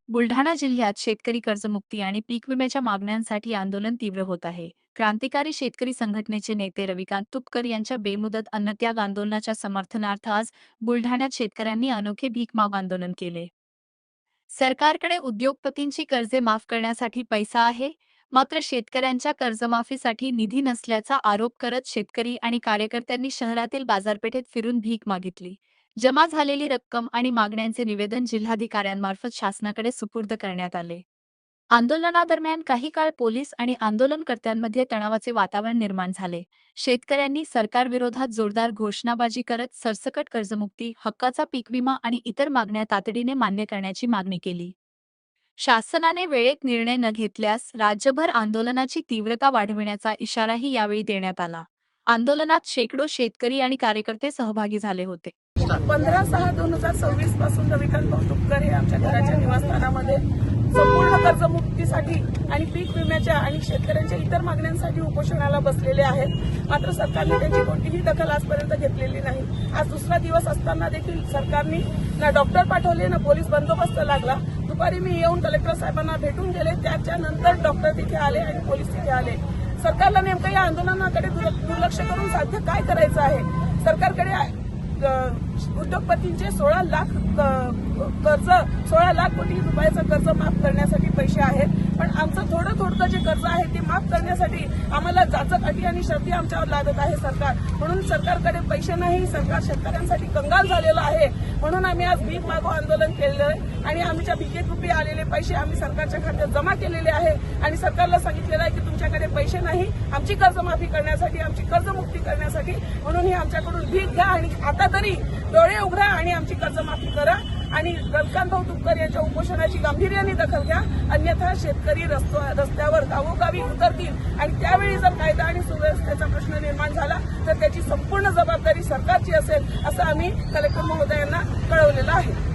बुलढाणा जिल्ह्यात शेतकरी कर्जमुक्ती आणि पीक विम्याच्या मागण्यांसाठी आंदोलन तीव्र होत आहे. क्रांतिकारी शेतकरी संघटनेचे नेते रविकांत तुपकर यांच्या बेमुदत अन्नत्याग आंदोलनाच्या समर्थनार्थ आज बुलढाण्यात शेतकऱ्यांनी अनोखे भीक माग आंदोलन केले. सरकारकडे उद्योगपतींची कर्जे माफ करण्यासाठी पैसा आहे, मात्र शेतकऱ्यांच्या कर्जमाफीसाठी निधी नसल्याचा आरोप करत शेतकरी आणि कार्यकर्त्यांनी शहरातील बाजारपेठेत फिरून भीक मागितली. जमा झालेली रक्कम आणि मागण्यांचे निवेदन जिल्हाधिकाऱ्यांमार्फत शासनाकडे सुपूर्द करण्यात आले. आंदोलनादरम्यान काही काळ पोलीस आणि आंदोलनकर्त्यांमध्ये तणावाचे वातावरण निर्माण झाले. शेतकऱ्यांनी सरकारविरोधात जोरदार घोषणाबाजी करत सरसकट कर्जमुक्ती, हक्काचा पीक विमा आणि इतर मागण्या तातडीने मान्य करण्याची मागणी केली. शासनाने वेळेत निर्णय न घेतल्यास राज्यभर आंदोलनाची तीव्रता वाढविण्याचा इशाराही यावेळी देण्यात आला. आंदोलनात शेकडो शेतकरी आणि कार्यकर्ते सहभागी झाले होते. 15/6/2026 पासून रविकांत तुपकर हे आमच्या घराच्या निवासस्थानामध्ये संपूर्ण कर्जमुक्तीसाठी आणि पीक विम्याच्या आणि शेतकऱ्यांच्या इतर मागण्यांसाठी उपोषणाला बसलेले आहेत. मात्र सरकारने त्यांची कोणतीही दखल आजपर्यंत घेतलेली नाही. आज दुसरा दिवस असताना देखील सरकारने ना डॉक्टर पाठवले ना पोलीस बंदोबस्त लागला. दुपारी मी येऊन कलेक्टर साहेबांना भेटून गेले. त्याच्यानंतर डॉक्टर तिथे आले आणि पोलीस तिथे आले. सरकारला नेमकं या आंदोलनाकडे दुर्लक्ष करून साध्य काय करायचं आहे? सरकारकडे उद्योगपतींचे 16 लाख कोटी रुपयाचं कर्ज माफ करण्यासाठी पैसे आहेत. पण आमचं थोडं जे कर्ज आहे ते माफ करण्यासाठी आम्हाला जाचक अटी आणि शर्ती आमच्यावर लादत आहे सरकार. म्हणून सरकारकडे पैसे नाही. सरकार शेतकऱ्यांसाठी कंगाल झालेलं आहे. म्हणून आम्ही आज भीक मागो आंदोलन केलेलं आहे आणि आमच्या भीकेरूपी आलेले पैसे आम्ही सरकारच्या खात्यात जमा केलेले आहे आणि सरकारला सांगितलेलं आहे की तुमच्याकडे पैसे नाही आमची कर्जमाफी करण्यासाठी, आमची कर्जमुक्ती करण्यासाठी. म्हणून ही आमच्याकडून भीक घ्या आणि आता तरी डोळे उघडा आणि आमची कर्जमाफी करा आणि रविकांत तुपकर यांच्या उपोषणाची गांभीर्याने दखल घ्या. अन्यथा शेतकरी रस्त्यावर गावोगावी उतरतील आणि त्यावेळी जर कायदा आणि सुव्यवस्थेचा प्रश्न निर्माण झाला तर त्याची संपूर्ण जबाबदारी सरकारची असेल असं आम्ही कलेक्टर महोदयांना कळवलेलं आहे.